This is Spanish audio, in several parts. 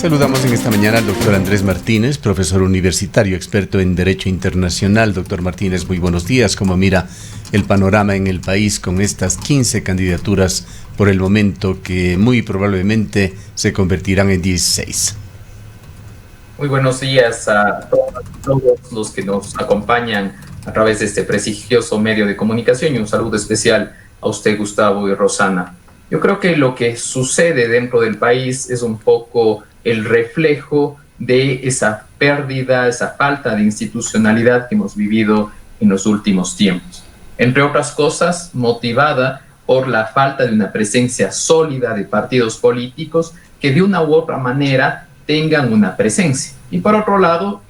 Saludamos en esta mañana al doctor Andrés Martínez, profesor universitario, experto en Derecho Internacional. Doctor Martínez, muy buenos días. ¿Cómo mira el panorama en el país con estas 15 candidaturas por el momento que muy probablemente se convertirán en 16? Muy buenos días a todos los que nos acompañan a través de este prestigioso medio de comunicación y un saludo especial a usted, Gustavo y Rosana. Yo creo que lo que sucede dentro del país es un poco el reflejo de esa pérdida, esa falta de institucionalidad que hemos vivido en los últimos tiempos. Entre otras cosas, motivada por la falta de una presencia sólida de partidos políticos que de una u otra manera tengan una presencia. Y por otro lado,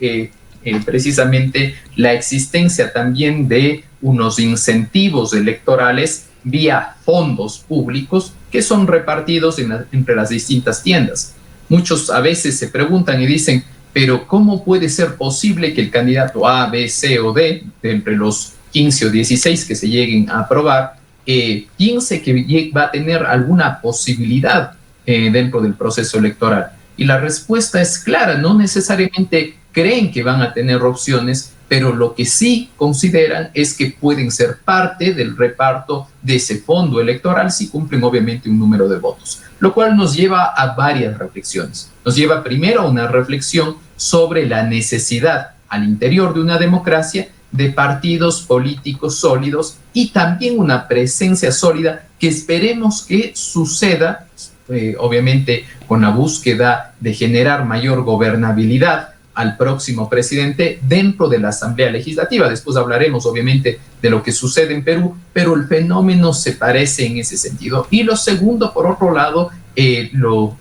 precisamente la existencia también de unos incentivos electorales vía fondos públicos que son repartidos entre las distintas tiendas. Muchos a veces se preguntan y dicen, pero ¿cómo puede ser posible que el candidato A, B, C o D, de entre los 15 o 16 que se lleguen a aprobar, piense que va a tener alguna posibilidad dentro del proceso electoral? Y la respuesta es clara, no necesariamente creen que van a tener opciones, pero lo que sí consideran es que pueden ser parte del reparto de ese fondo electoral si cumplen obviamente un número de votos, lo cual nos lleva a varias reflexiones. Nos lleva primero a una reflexión sobre la necesidad al interior de una democracia de partidos políticos sólidos y también una presencia sólida que esperemos que suceda, obviamente con la búsqueda de generar mayor gobernabilidad al próximo presidente dentro de la Asamblea Legislativa. Después hablaremos obviamente de lo que sucede en Perú, pero el fenómeno se parece en ese sentido. Y lo segundo, por otro lado, lo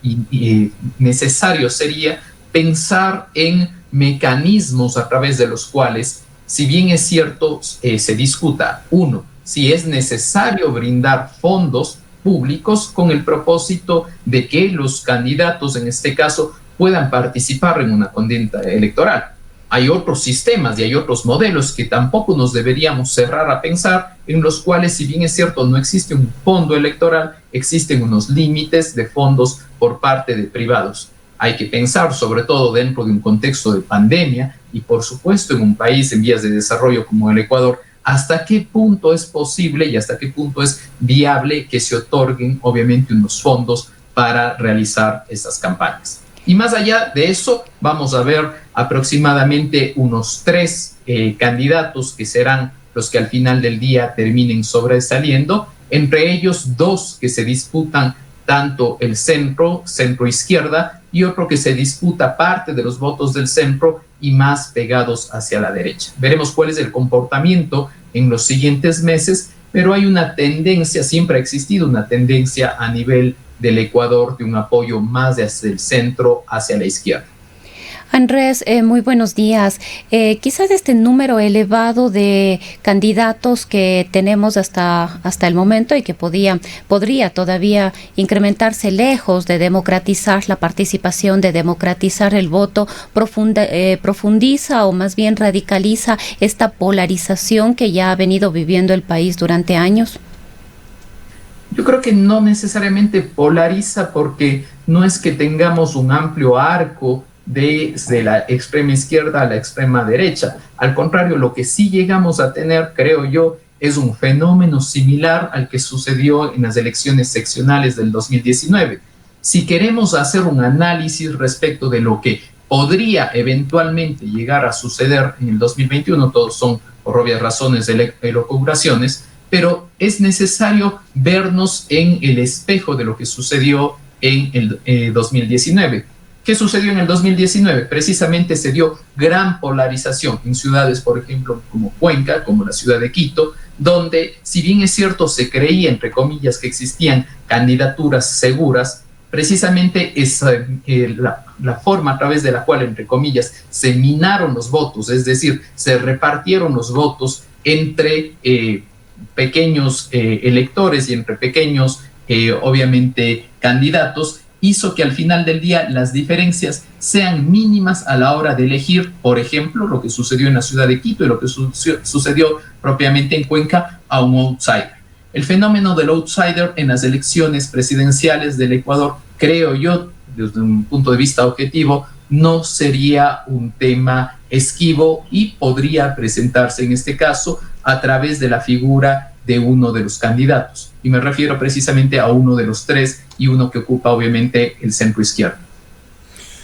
necesario sería pensar en mecanismos a través de los cuales, si bien es cierto, se discuta, uno, si es necesario brindar fondos públicos con el propósito de que los candidatos, en este caso, puedan participar en una contienda electoral. Hay otros sistemas y hay otros modelos que tampoco nos deberíamos cerrar a pensar, en los cuales, si bien es cierto, no existe un fondo electoral, existen unos límites de fondos por parte de privados. Hay que pensar, sobre todo dentro de un contexto de pandemia y, por supuesto, en un país en vías de desarrollo como el Ecuador, hasta qué punto es posible y hasta qué punto es viable que se otorguen, obviamente, unos fondos para realizar estas campañas. Y más allá de eso, vamos a ver aproximadamente unos 3 candidatos que serán los que al final del día terminen sobresaliendo, entre ellos 2 que se disputan tanto el centro izquierda, y otro que se disputa parte de los votos del centro y más pegados hacia la derecha. Veremos cuál es el comportamiento en los siguientes meses, pero hay una tendencia, siempre ha existido una tendencia a nivel del Ecuador de un apoyo más desde el centro hacia la izquierda. Andrés, muy buenos días. Quizás este número elevado de candidatos que tenemos hasta el momento y que podría todavía incrementarse, lejos de democratizar la participación, de democratizar el voto, profundiza o más bien radicaliza esta polarización que ya ha venido viviendo el país durante años. Yo creo que no necesariamente polariza, porque no es que tengamos un amplio arco desde la extrema izquierda a la extrema derecha. Al contrario, lo que sí llegamos a tener, creo yo, es un fenómeno similar al que sucedió en las elecciones seccionales del 2019. Si queremos hacer un análisis respecto de lo que podría eventualmente llegar a suceder en el 2021, todos son por obvias razones elucubraciones, pero es necesario vernos en el espejo de lo que sucedió en el 2019. ¿Qué sucedió en el 2019? Precisamente se dio gran polarización en ciudades, por ejemplo, como Cuenca, como la ciudad de Quito, donde, si bien es cierto, se creía, entre comillas, que existían candidaturas seguras, precisamente es la forma a través de la cual, entre comillas, se minaron los votos, es decir, se repartieron los votos entre pequeños electores y entre pequeños, obviamente, candidatos, hizo que al final del día las diferencias sean mínimas a la hora de elegir, por ejemplo, lo que sucedió en la ciudad de Quito y lo que sucedió propiamente en Cuenca, a un outsider. El fenómeno del outsider en las elecciones presidenciales del Ecuador, creo yo, desde un punto de vista objetivo, no sería un tema esquivo y podría presentarse en este caso a través de la figura de uno de los candidatos. Y me refiero precisamente a uno de los tres y uno que ocupa obviamente el centro izquierdo.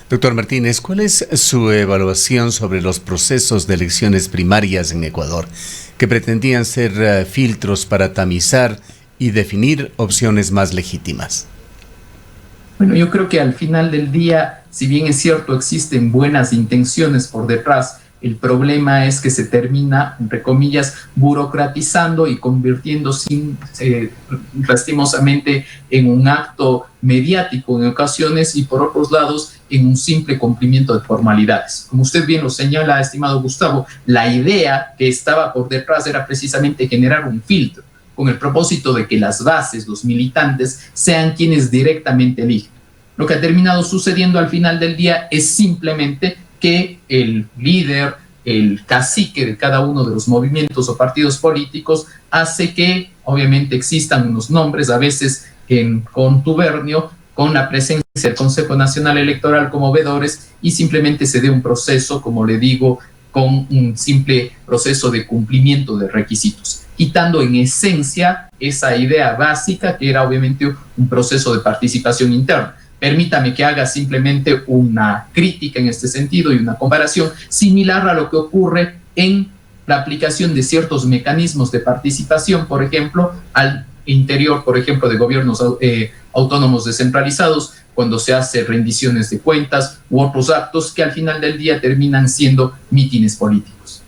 Doctor Martínez, ¿cuál es su evaluación sobre los procesos de elecciones primarias en Ecuador, que pretendían ser filtros para tamizar y definir opciones más legítimas? Bueno, yo creo que al final del día, si bien es cierto, existen buenas intenciones por detrás, el problema es que se termina, entre comillas, burocratizando y convirtiendo lastimosamente en un acto mediático en ocasiones y por otros lados en un simple cumplimiento de formalidades. Como usted bien lo señala, estimado Gustavo, la idea que estaba por detrás era precisamente generar un filtro con el propósito de que las bases, los militantes, sean quienes directamente eligen. Lo que ha terminado sucediendo al final del día es simplemente que el líder, el cacique de cada uno de los movimientos o partidos políticos hace que obviamente existan unos nombres, a veces en contubernio, con la presencia del Consejo Nacional Electoral como veedores y simplemente se dé un proceso, como le digo, con un simple proceso de cumplimiento de requisitos, quitando en esencia esa idea básica que era obviamente un proceso de participación interna. Permítame que haga simplemente una crítica en este sentido y una comparación similar a lo que ocurre en la aplicación de ciertos mecanismos de participación, por ejemplo, al interior, por ejemplo, de gobiernos autónomos descentralizados, cuando se hace rendiciones de cuentas u otros actos que al final del día terminan siendo mítines políticos.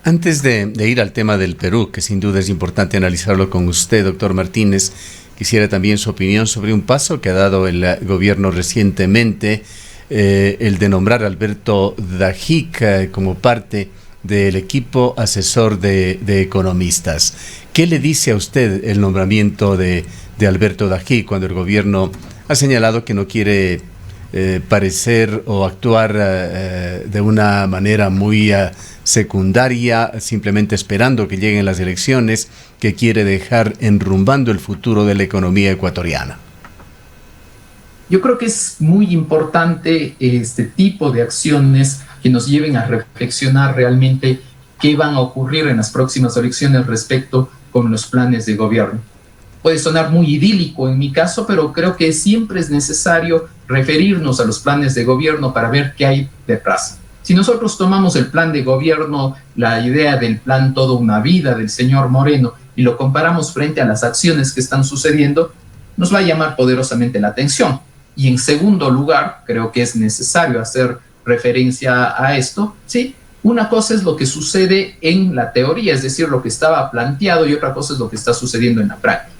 Antes de ir al tema del Perú, que sin duda es importante analizarlo con usted, doctor Martínez, quisiera también su opinión sobre un paso que ha dado el gobierno recientemente, el de nombrar a Alberto Dajic como parte del equipo asesor de economistas. ¿Qué le dice a usted el nombramiento de Alberto Dajic cuando el gobierno ha señalado que no quiere parecer o actuar de una manera muy secundaria, simplemente esperando que lleguen las elecciones, que quiere dejar enrumbando el futuro de la economía ecuatoriana? Yo creo que es muy importante este tipo de acciones que nos lleven a reflexionar realmente qué van a ocurrir en las próximas elecciones respecto con los planes de gobierno. Puede sonar muy idílico en mi caso, pero creo que siempre es necesario referirnos a los planes de gobierno para ver qué hay detrás. Si nosotros tomamos el plan de gobierno, la idea del plan Toda una Vida del señor Moreno, y lo comparamos frente a las acciones que están sucediendo, nos va a llamar poderosamente la atención. Y en segundo lugar, creo que es necesario hacer referencia a esto, ¿sí? Una cosa es lo que sucede en la teoría, es decir, lo que estaba planteado, y otra cosa es lo que está sucediendo en la práctica.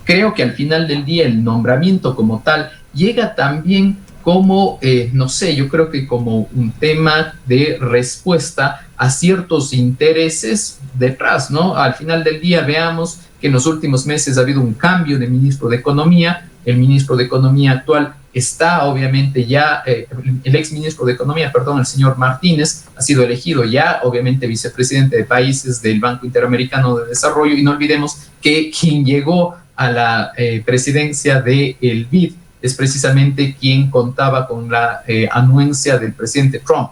Creo que al final del día el nombramiento como tal llega también como, no sé, yo creo que como un tema de respuesta a ciertos intereses detrás, ¿no? Al final del día veamos que en los últimos meses ha habido un cambio de ministro de Economía. El ministro de Economía actual está obviamente ya, el ex ministro de Economía, perdón, el señor Martínez, ha sido elegido ya obviamente vicepresidente de países del Banco Interamericano de Desarrollo, y no olvidemos que quien llegó a la presidencia del BID es precisamente quien contaba con la anuencia del presidente Trump.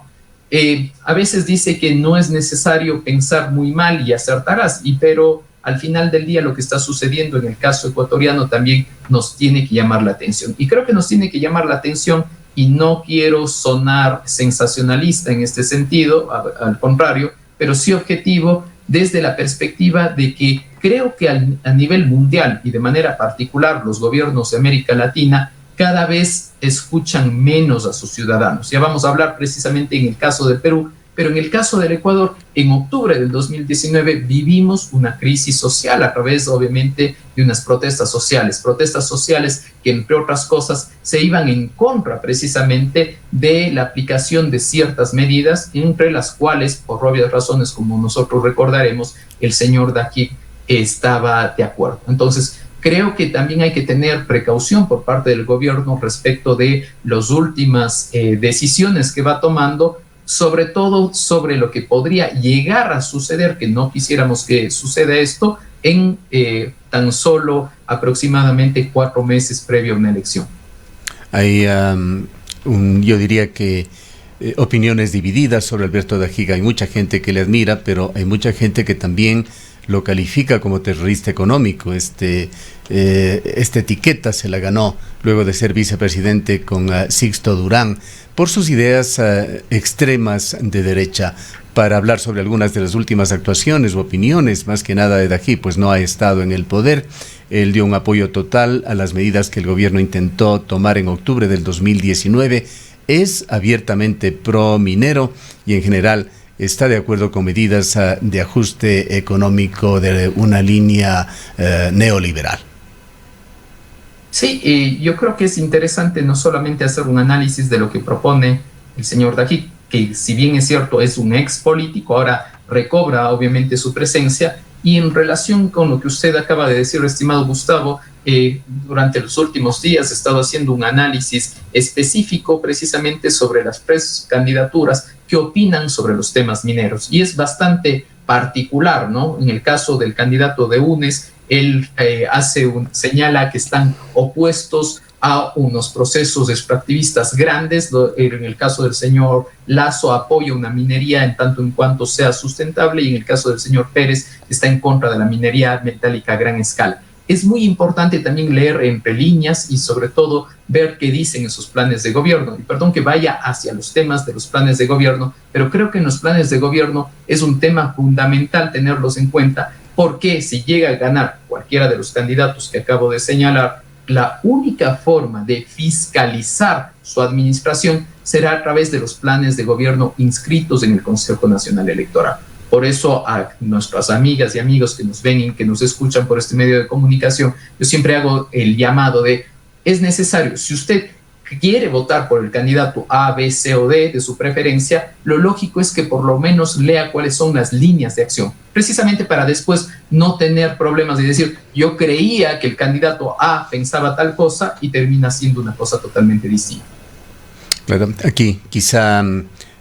A veces dice que no es necesario pensar muy mal y acertarás, pero al final del día lo que está sucediendo en el caso ecuatoriano también nos tiene que llamar la atención. Y creo que nos tiene que llamar la atención, y no quiero sonar sensacionalista en este sentido, al contrario, pero sí objetivo desde la perspectiva de que creo que a nivel mundial y de manera particular los gobiernos de América Latina cada vez escuchan menos a sus ciudadanos. Ya vamos a hablar precisamente en el caso de Perú, pero en el caso del Ecuador, en octubre del 2019 vivimos una crisis social a través, obviamente, de unas protestas sociales que, entre otras cosas, se iban en contra precisamente de la aplicación de ciertas medidas, entre las cuales, por obvias razones, como nosotros recordaremos, el señor Dajic estaba de acuerdo. Entonces, creo que también hay que tener precaución por parte del gobierno respecto de las últimas decisiones que va tomando, sobre todo sobre lo que podría llegar a suceder, que no quisiéramos que suceda esto, en tan solo aproximadamente 4 meses previo a una elección. Hay, yo diría que opiniones divididas sobre Alberto Dajiga. Hay mucha gente que le admira, pero hay mucha gente que también lo califica como terrorista económico. Esta etiqueta se la ganó luego de ser vicepresidente con Sixto Durán por sus ideas extremas de derecha. Para hablar sobre algunas de las últimas actuaciones o opiniones, más que nada de Dajiga, pues no ha estado en el poder. Él dio un apoyo total a las medidas que el gobierno intentó tomar en octubre del 2019. Es abiertamente pro minero y en general está de acuerdo con medidas de ajuste económico de una línea neoliberal. Sí, yo creo que es interesante no solamente hacer un análisis de lo que propone el señor Dajiga, que si bien es cierto es un ex político, ahora recobra obviamente su presencia, y en relación con lo que usted acaba de decir, estimado Gustavo, durante los últimos días he estado haciendo un análisis específico precisamente sobre las precandidaturas que opinan sobre los temas mineros, y es bastante particular, ¿no? En el caso del candidato de UNES, él señala que están opuestos a unos procesos extractivistas grandes. En el caso del señor Lasso apoya una minería en tanto en cuanto sea sustentable, y en el caso del señor Pérez está en contra de la minería metálica a gran escala. Es muy importante también leer entre líneas y sobre todo ver qué dicen esos planes de gobierno. Y perdón que vaya hacia los temas de los planes de gobierno, pero creo que en los planes de gobierno es un tema fundamental tenerlos en cuenta, porque si llega a ganar cualquiera de los candidatos que acabo de señalar, la única forma de fiscalizar su administración será a través de los planes de gobierno inscritos en el Consejo Nacional Electoral. Por eso a nuestras amigas y amigos que nos ven y que nos escuchan por este medio de comunicación, yo siempre hago el llamado de, es necesario, si usted quiere votar por el candidato A, B, C o D de su preferencia, lo lógico es que por lo menos lea cuáles son las líneas de acción, precisamente para después no tener problemas de decir, yo creía que el candidato A pensaba tal cosa y termina siendo una cosa totalmente distinta. Claro, aquí quizá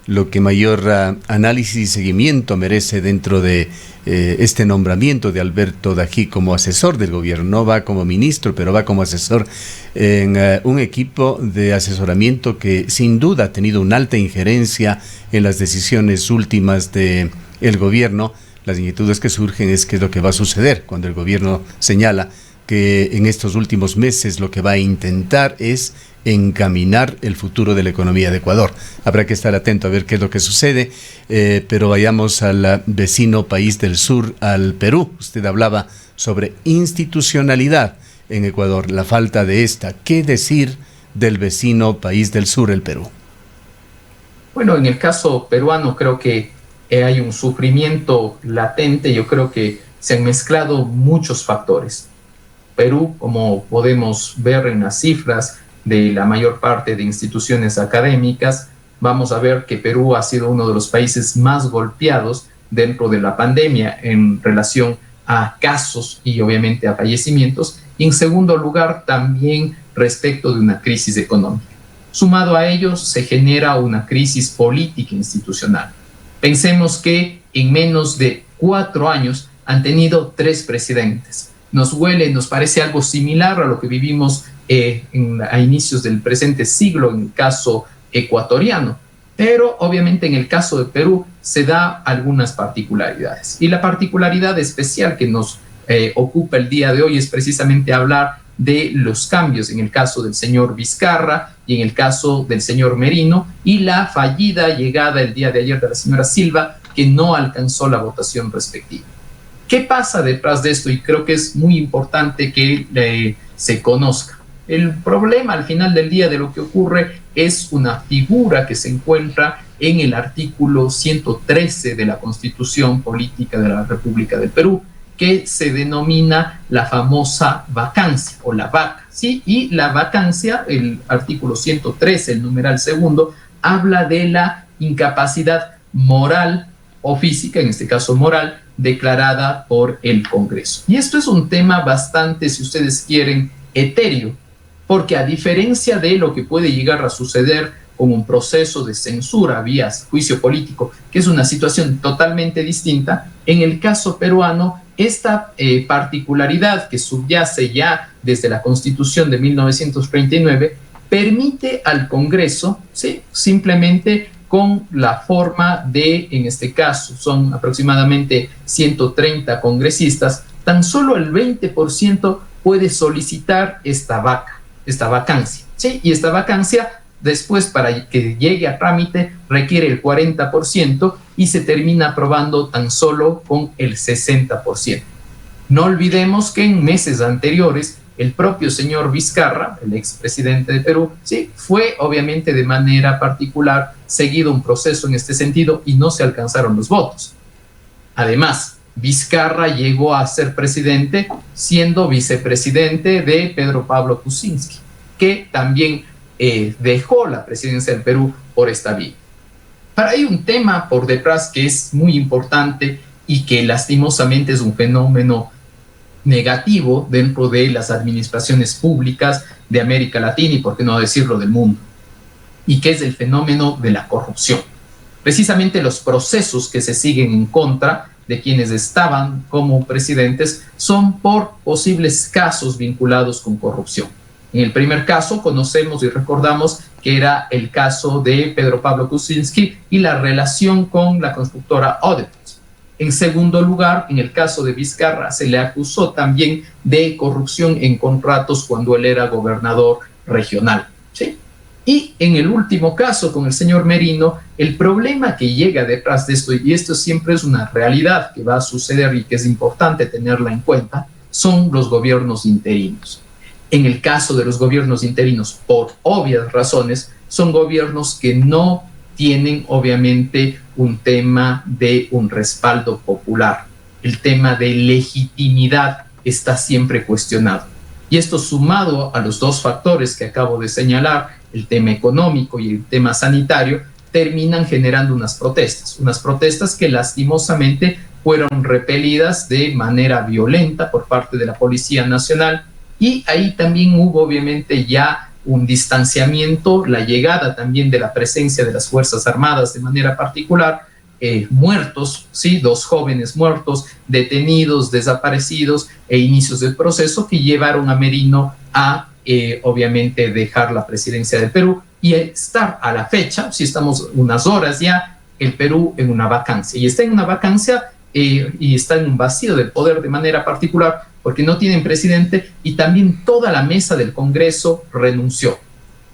lo que mayor análisis y seguimiento merece dentro de este nombramiento de Alberto Dajiga como asesor del gobierno. No va como ministro, pero va como asesor en un equipo de asesoramiento que sin duda ha tenido una alta injerencia en las decisiones últimas del gobierno. Las inquietudes que surgen es qué es lo que va a suceder cuando el gobierno señala que en estos últimos meses lo que va a intentar es encaminar el futuro de la economía de Ecuador. Habrá que estar atento a ver qué es lo que sucede, pero vayamos al vecino país del sur, al Perú. Usted hablaba sobre institucionalidad en Ecuador, la falta de esta. ¿Qué decir del vecino país del sur, el Perú? Bueno, en el caso peruano creo que hay un sufrimiento latente. Yo creo que se han mezclado muchos factores. Perú, como podemos ver en las cifras de la mayor parte de instituciones académicas, vamos a ver que Perú ha sido uno de los países más golpeados dentro de la pandemia en relación a casos y obviamente a fallecimientos, y en segundo lugar también respecto de una crisis económica. Sumado a ello se genera una crisis política institucional. Pensemos que en menos de 4 años han tenido 3 presidentes. Nos parece algo similar a lo que vivimos a inicios del presente siglo en el caso ecuatoriano, pero obviamente en el caso de Perú se da algunas particularidades, y la particularidad especial que nos ocupa el día de hoy es precisamente hablar de los cambios en el caso del señor Vizcarra y en el caso del señor Merino, y la fallida llegada el día de ayer de la señora Silva, que no alcanzó la votación respectiva. ¿Qué pasa detrás de esto? Y creo que es muy importante que se conozca. El problema al final del día de lo que ocurre es una figura que se encuentra en el artículo 113 de la Constitución Política de la República del Perú, que se denomina la famosa vacancia o la vaca, ¿sí? Y la vacancia, el artículo 113, el numeral segundo, habla de la incapacidad moral o física, en este caso moral, declarada por el Congreso. Y esto es un tema bastante, si ustedes quieren, etéreo, porque a diferencia de lo que puede llegar a suceder con un proceso de censura vía juicio político, que es una situación totalmente distinta, en el caso peruano, esta particularidad que subyace ya desde la Constitución de 1939 permite al Congreso, ¿sí?, simplemente con la forma de, en este caso, son aproximadamente 130 congresistas, tan solo el 20% puede solicitar esta vacancia, ¿sí? Y esta vacancia, después, para que llegue a trámite, requiere el 40% y se termina aprobando tan solo con el 60%. No olvidemos que en meses anteriores, el propio señor Vizcarra, el expresidente de Perú, sí, fue obviamente de manera particular seguido un proceso en este sentido y no se alcanzaron los votos. Además, Vizcarra llegó a ser presidente siendo vicepresidente de Pedro Pablo Kuczynski, que también dejó la presidencia del Perú por esta vía. Pero hay un tema por detrás que es muy importante y que lastimosamente es un fenómeno negativo dentro de las administraciones públicas de América Latina y, por qué no decirlo, del mundo, y que es el fenómeno de la corrupción. Precisamente los procesos que se siguen en contra de quienes estaban como presidentes son por posibles casos vinculados con corrupción. En el primer caso conocemos y recordamos que era el caso de Pedro Pablo Kuczynski y la relación con la constructora Odebrecht. En segundo lugar, en el caso de Vizcarra, se le acusó también de corrupción en contratos cuando él era gobernador regional, ¿sí? Y en el último caso, con el señor Merino, el problema que llega detrás de esto, y esto siempre es una realidad que va a suceder y que es importante tenerla en cuenta, son los gobiernos interinos. En el caso de los gobiernos interinos, por obvias razones, son gobiernos que no tienen obviamente un tema de un respaldo popular. El tema de legitimidad está siempre cuestionado. Y esto, sumado a los dos factores que acabo de señalar, el tema económico y el tema sanitario, terminan generando unas protestas que lastimosamente fueron repelidas de manera violenta por parte de la Policía Nacional, y ahí también hubo obviamente ya un distanciamiento, la llegada también de la presencia de las Fuerzas Armadas de manera particular, muertos, ¿sí?, 2 jóvenes muertos, detenidos, desaparecidos, e inicios del proceso que llevaron a Merino a obviamente dejar la presidencia del Perú y estar a la fecha, si estamos unas horas ya, el Perú en una vacancia, y está en una vacancia y está en un vacío del poder de manera particular porque no tienen presidente, y también toda la mesa del Congreso renunció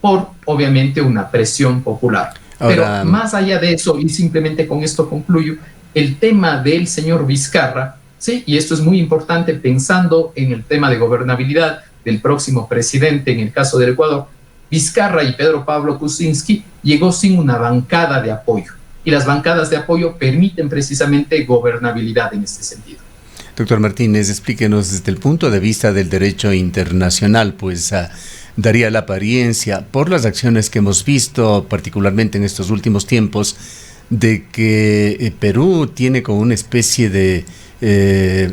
por obviamente una presión popular. Ahora, pero más allá de eso, y simplemente con esto concluyo, el tema del señor Vizcarra, ¿sí?, y esto es muy importante pensando en el tema de gobernabilidad del próximo presidente en el caso del Ecuador, Vizcarra y Pedro Pablo Kuczynski llegó sin una bancada de apoyo, y las bancadas de apoyo permiten precisamente gobernabilidad en este sentido. Doctor Martínez, explíquenos desde el punto de vista del derecho internacional, pues daría la apariencia, por las acciones que hemos visto, particularmente en estos últimos tiempos, de que Perú tiene como una especie de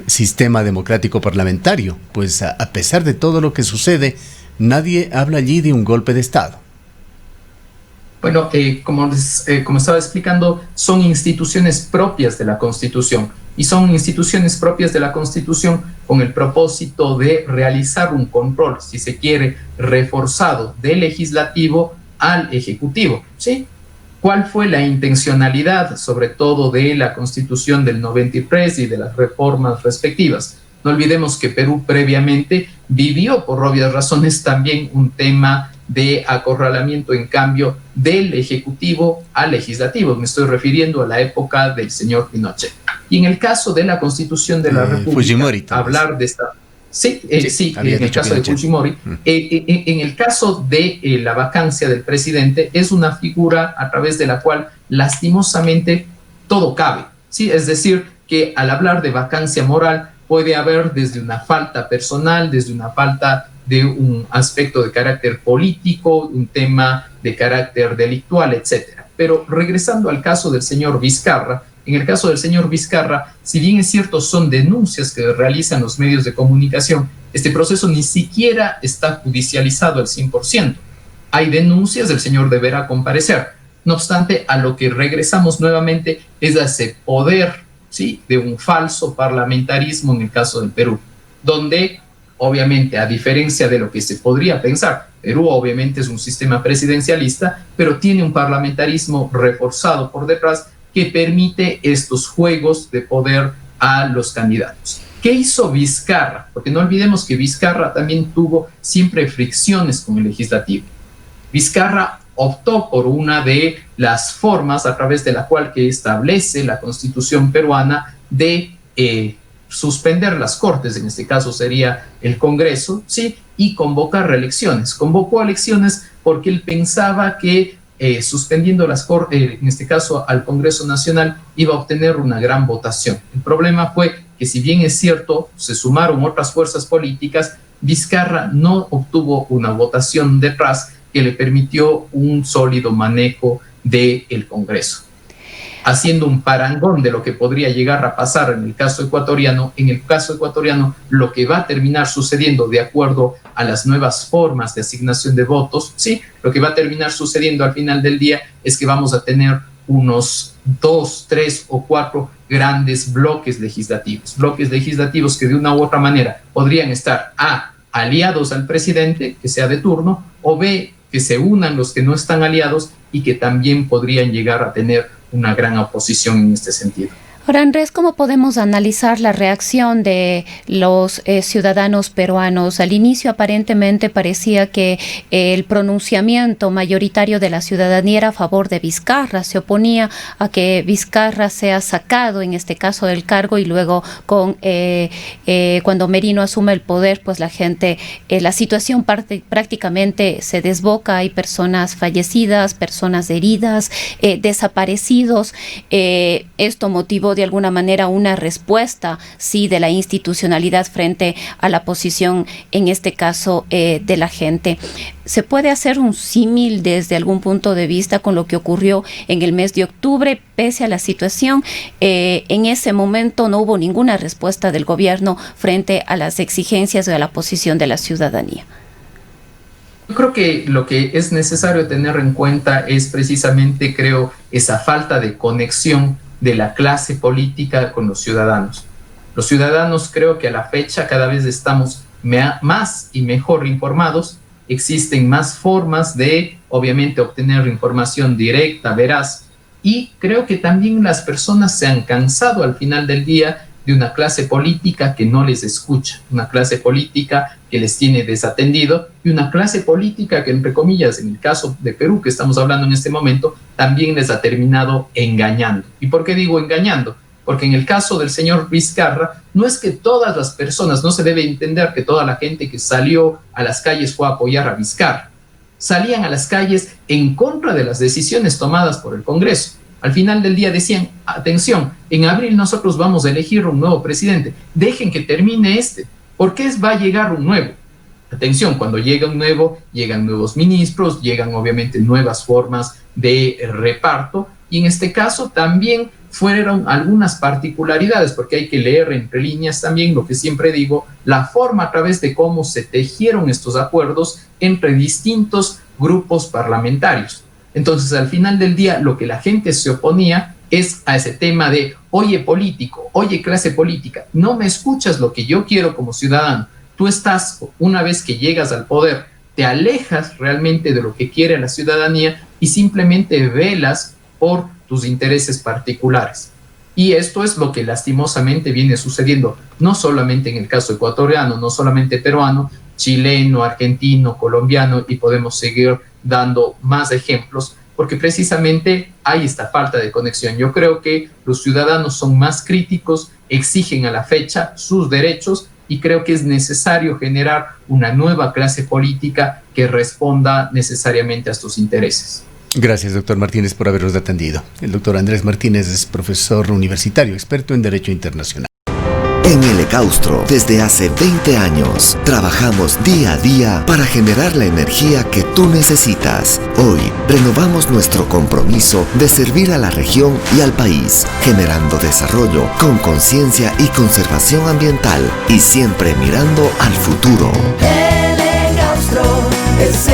sistema democrático parlamentario, pues a pesar de todo lo que sucede, nadie habla allí de un golpe de Estado. Bueno, como estaba explicando, son instituciones propias de la Constitución, y son instituciones propias de la Constitución con el propósito de realizar un control, si se quiere, reforzado del legislativo al ejecutivo, ¿sí? ¿Cuál fue la intencionalidad, sobre todo de la Constitución del 93 y de las reformas respectivas? No olvidemos que Perú previamente vivió, por obvias razones, también un tema de acorralamiento en cambio del ejecutivo al legislativo. Me estoy refiriendo a la época del señor Pinochet. Y en el caso de la Constitución de la República, Fujimori, hablar de esta... Sí, en el caso de Fujimori. En el caso de la vacancia del presidente, es una figura a través de la cual lastimosamente todo cabe, ¿sí? Es decir, que al hablar de vacancia moral puede haber desde una falta personal, desde una falta de un aspecto de carácter político, un tema de carácter delictual, etcétera. Pero regresando al caso del señor Vizcarra, en el caso del señor Vizcarra, si bien es cierto son denuncias que realizan los medios de comunicación, este proceso ni siquiera está judicializado al 100%. Hay denuncias, el señor deberá comparecer. No obstante, a lo que regresamos nuevamente es a ese poder, ¿sí?, de un falso parlamentarismo en el caso del Perú, donde obviamente, a diferencia de lo que se podría pensar, Perú obviamente es un sistema presidencialista, pero tiene un parlamentarismo reforzado por detrás que permite estos juegos de poder a los candidatos. ¿Qué hizo Vizcarra? Porque no olvidemos que Vizcarra también tuvo siempre fricciones con el legislativo. Vizcarra optó por una de las formas a través de la cual que establece la Constitución peruana de suspender las Cortes, en este caso sería el Congreso, ¿sí? Y convocar reelecciones. Convocó elecciones porque él pensaba que suspendiendo las Cortes, en este caso al Congreso Nacional, iba a obtener una gran votación. El problema fue que, si bien es cierto, se sumaron otras fuerzas políticas, Vizcarra no obtuvo una votación detrás que le permitió un sólido manejo del Congreso, haciendo un parangón de lo que podría llegar a pasar en el caso ecuatoriano. En el caso ecuatoriano, lo que va a terminar sucediendo de acuerdo a las nuevas formas de asignación de votos, sí, lo que va a terminar sucediendo al final del día es que vamos a tener unos 2, 3 o 4 grandes bloques legislativos que de una u otra manera podrían estar A, aliados al presidente, que sea de turno, o B, que se unan los que no están aliados y que también podrían llegar a tener una gran oposición en este sentido. Ahora, Andrés, ¿cómo podemos analizar la reacción de los ciudadanos peruanos? Al inicio aparentemente parecía que el pronunciamiento mayoritario de la ciudadanía era a favor de Vizcarra, se oponía a que Vizcarra sea sacado, en este caso, del cargo, y luego cuando Merino asume el poder, pues la gente, la situación prácticamente se desboca, hay personas fallecidas, personas heridas, desaparecidos. Esto motivó de alguna manera una respuesta, sí, de la institucionalidad frente a la posición, en este caso, de la gente. ¿Se puede hacer un símil desde algún punto de vista con lo que ocurrió en el mes de octubre? Pese a la situación, en ese momento no hubo ninguna respuesta del gobierno frente a las exigencias o a la posición de la ciudadanía. Yo creo que lo que es necesario tener en cuenta es precisamente, creo, esa falta de conexión de la clase política con los ciudadanos. Los ciudadanos, creo que a la fecha cada vez estamos más y mejor informados, existen más formas de, obviamente, obtener información directa, veraz, y creo que también las personas se han cansado al final del día de una clase política que no les escucha, una clase política que les tiene desatendido, y una clase política que, entre comillas, en el caso de Perú que estamos hablando en este momento, también les ha terminado engañando. ¿Y por qué digo engañando? Porque en el caso del señor Vizcarra, no es que todas las personas, no se debe entender que toda la gente que salió a las calles fue a apoyar a Vizcarra. Salían a las calles en contra de las decisiones tomadas por el Congreso. Al final del día decían, atención, en abril nosotros vamos a elegir un nuevo presidente, dejen que termine ¿por qué va a llegar un nuevo? Atención, cuando llega un nuevo, llegan nuevos ministros, llegan obviamente nuevas formas de reparto, y en este caso también fueron algunas particularidades, porque hay que leer entre líneas también lo que siempre digo, la forma a través de cómo se tejieron estos acuerdos entre distintos grupos parlamentarios. Entonces, al final del día, lo que la gente se oponía es a ese tema de, oye político, oye clase política, no me escuchas lo que yo quiero como ciudadano. Tú estás, una vez que llegas al poder, te alejas realmente de lo que quiere la ciudadanía y simplemente velas por tus intereses particulares. Y esto es lo que lastimosamente viene sucediendo, no solamente en el caso ecuatoriano, no solamente peruano, chileno, argentino, colombiano, y podemos seguir dando más ejemplos, porque precisamente hay esta falta de conexión. Yo creo que los ciudadanos son más críticos, exigen a la fecha sus derechos, y creo que es necesario generar una nueva clase política que responda necesariamente a estos intereses. Gracias, doctor Martínez, por habernos atendido. El doctor Andrés Martínez es profesor universitario, experto en Derecho Internacional. En el Ecaustro, desde hace 20 años, trabajamos día a día para generar la energía que tú necesitas. Hoy, renovamos nuestro compromiso de servir a la región y al país, generando desarrollo con conciencia y conservación ambiental, y siempre mirando al futuro. El Ecaustro es